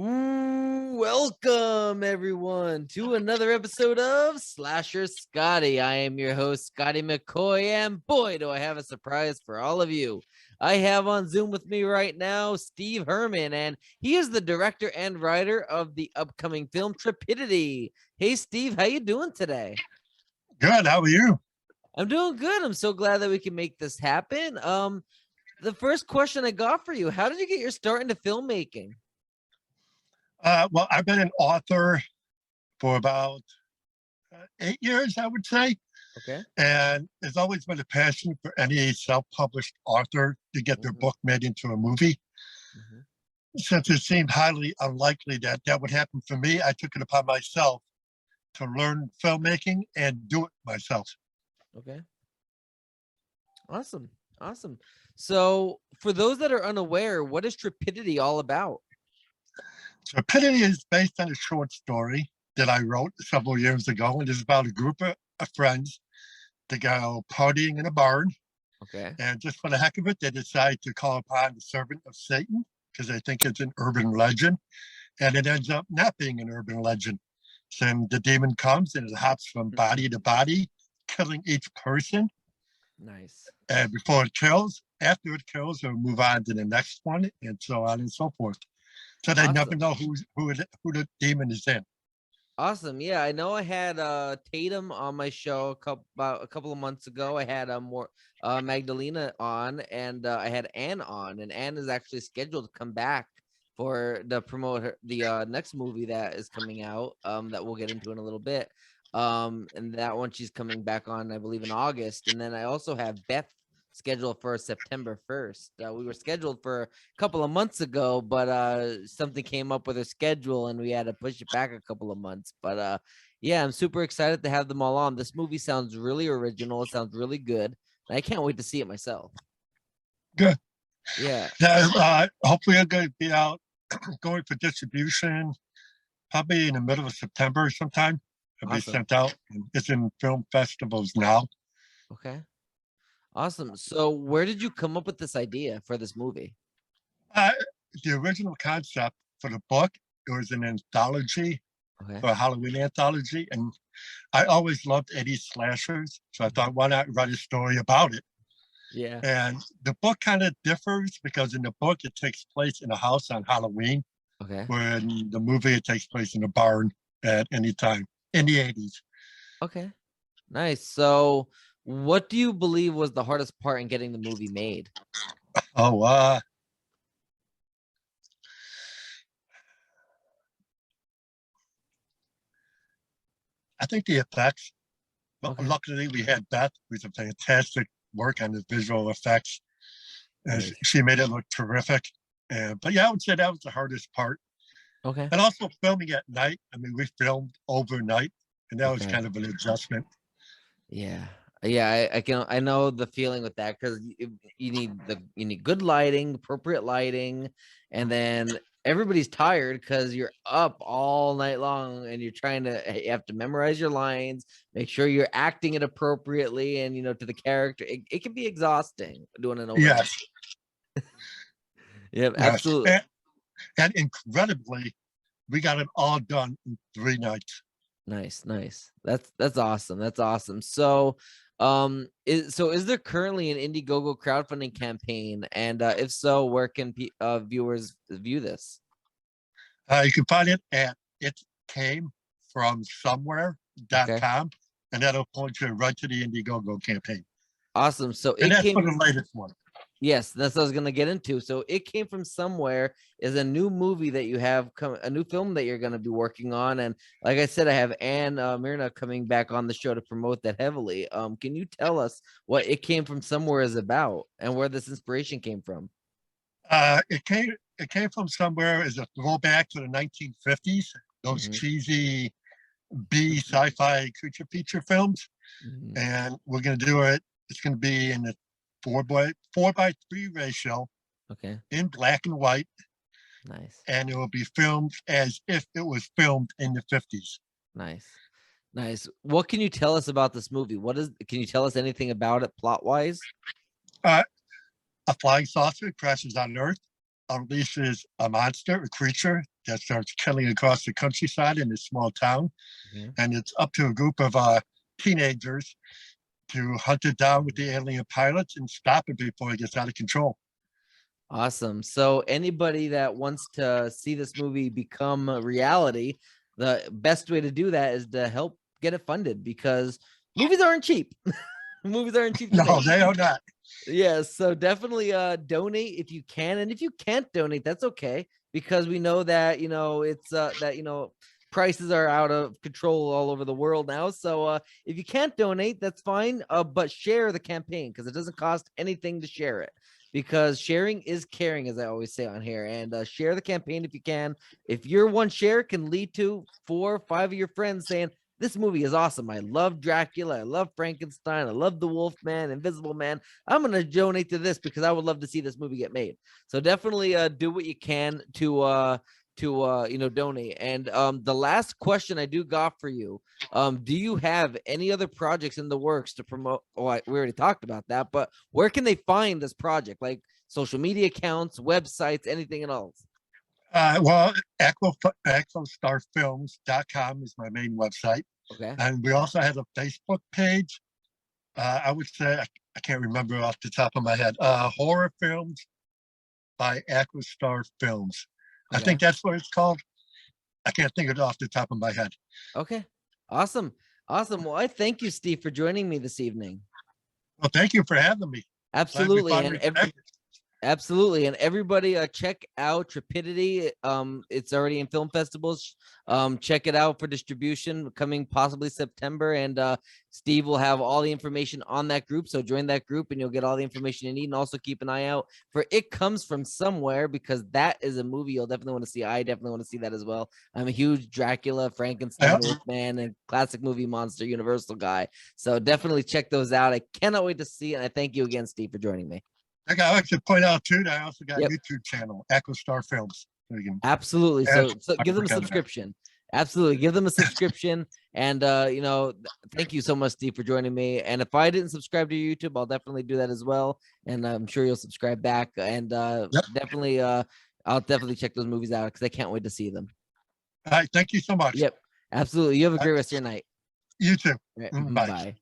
Welcome everyone to another episode of Slasher Scotty. I am your host, Scotty McCoy, and boy, do I have a surprise for all of you. I have on Zoom with me right now Steve Herman, and he is the director and writer of the upcoming film Trepidity. Hey, Steve, how you doing today? Good. How are you? I'm doing good. I'm so glad that we can make this happen. The first question I got for you: how did you get your start into filmmaking? Well, I've been an author for about 8 years, I would say. Okay. And it's always been a passion for any self-published author to get their book made into a movie. Mhm. Since it seemed highly unlikely that that would happen for me, I took it upon myself to learn filmmaking and do it myself. Okay. Awesome. Awesome. So, for those that are unaware, what is Trepidity all about? Trepidity is based on a short story that I wrote several years ago, and it's about a group of friends that go partying in a barn. Okay. And just for the heck of it, they decide to call upon the servant of Satan because they think it's an urban legend. And it ends up not being an urban legend. So the demon comes and it hops from body to body, killing each person. Nice. And before it kills, after it kills, it'll move on to the next one, and so on and so forth. So they never Awesome. know who the demon is in. Awesome. Yeah, I know I had Tatum on my show about a couple of months ago. I had more Magdalena on, and I had Anne on, and Anne is actually scheduled to come back for the the next movie that is coming out that we'll get into in a little bit. And that one she's coming back on, I believe, in August. And then I also have Beth scheduled for September 1st. We were scheduled for a couple of months ago, but something came up with her schedule and we had to push it back a couple of months. But yeah, I'm super excited to have them all on. This movie sounds really original. It sounds really good. And I can't wait to see it myself. Good. Yeah. Hopefully, I'm going to be out going for distribution probably in the middle of September sometime. It'll be Awesome. sent out. It's in film festivals now. Okay. Awesome. So where did you come up with this idea for this movie? Uh, the original concept for the book, it was an anthology, Okay. for a Halloween anthology, and I always loved 80s slashers, so I thought, why not write a story about it? Yeah. And the book kind of differs because in the book it takes place in a house on Halloween, Okay. where in the movie it takes place in a barn at any time in the 80s. Okay. Nice. So what do you believe was the hardest part in getting the movie made? Oh, I think the effects. But Okay. luckily, we had Beth, who's a fantastic work on the visual effects. And Nice. she made it look terrific. But yeah, I would say that was the hardest part. Okay. And also filming at night. I mean, we filmed overnight, and that was Okay. kind of an adjustment. Yeah. Yeah, I know the feeling with that because you need good lighting, appropriate lighting, and then everybody's tired because you're up all night long and you're trying to you have to memorize your lines, make sure you're acting it appropriately and to the character. It can be exhausting doing an overnight. Yes, Yeah, yes. absolutely. And incredibly, we got it all done in 3 nights. Nice, nice. That's awesome. That's awesome. So, is there currently an Indiegogo crowdfunding campaign? And if so, where can viewers view this? You can find it at it came from Okay, somewhere.com, and that'll point you right to the Indiegogo campaign. awesome. So And it that's for came. the latest one. Yes, that's what I was gonna get into. So it came from somewhere is a new movie that you have a new film that you're gonna be working on, and like I said, I have Anne Myrna coming back on the show to promote that heavily. Can you tell us what it came from somewhere is about and where this inspiration came from? It came from somewhere as a throwback to the 1950s, those Mhm, cheesy B sci-fi creature feature films. mhm. And we're going to do it. It's going to be in a 4:3 ratio Okay, in black and white, nice, and it will be filmed as if it was filmed in the 50s. nice, nice. What can you tell us about this movie? Can you tell us anything about it plot wise? Uh, a flying saucer crashes on Earth, unleashes a monster, a creature that starts killing across the countryside in this small town. Mhm. And it's up to a group of teenagers to hunt it down with the alien pilots and stop it before it gets out of control. Awesome. So anybody that wants to see this movie become a reality, the best way to do that is to help get it funded, because movies aren't cheap. Movies aren't cheap to No, make. they are not. Yes, so definitely donate if you can, and if you can't donate, that's okay, because we know that it's that prices are out of control all over the world now. So if you can't donate, that's fine, but share the campaign, because it doesn't cost anything to share it, because sharing is caring, as I always say on here. And share the campaign if you can. If your one share can lead to 4 or 5 of your friends saying, this movie is awesome, I love Dracula, I love Frankenstein, I love the Wolfman, Invisible Man, I'm going to donate to this because I would love to see this movie get made. So definitely do what you can to donate. And the last question I do got for you, do you have any other projects in the works to promote? We already talked about that, but where can they find this project? Like social media accounts, websites, anything else? Well, aquastarfilms.com is my main website. Okay. And we also have a Facebook page. I would say, I can't remember off the top of my head, Horror Films by Aquastar Films. I Okay. think that's what it's called. I can't think of it off the top of my head. Okay. Awesome. Awesome. Well, I thank you, Steve, for joining me this evening. Well, thank you for having me. Absolutely. Absolutely. And everybody check out Trepidity. It's already in film festivals. Check it out for distribution coming possibly September. And Steve will have all the information on that group. So join that group and you'll get all the information you need. And also keep an eye out for It Comes From Somewhere, because that is a movie you'll definitely want to see. I definitely want to see that as well. I'm a huge Dracula, Frankenstein, Wolfman, and classic movie monster Universal guy. So definitely check those out. I cannot wait to see it. And I thank you again, Steve, for joining me. I like to point out too that I also got Yep. a YouTube channel, Aquastar Films. Absolutely. So give them a subscription. Absolutely. Give them a subscription. And thank you so much, Steve, for joining me. And if I didn't subscribe to your YouTube, I'll definitely do that as well. And I'm sure you'll subscribe back. And definitely I'll definitely check those movies out, because I can't wait to see them. All right. Thank you so much. Yep. Absolutely. You have a great rest of your night. You too. Right. Bye. Bye.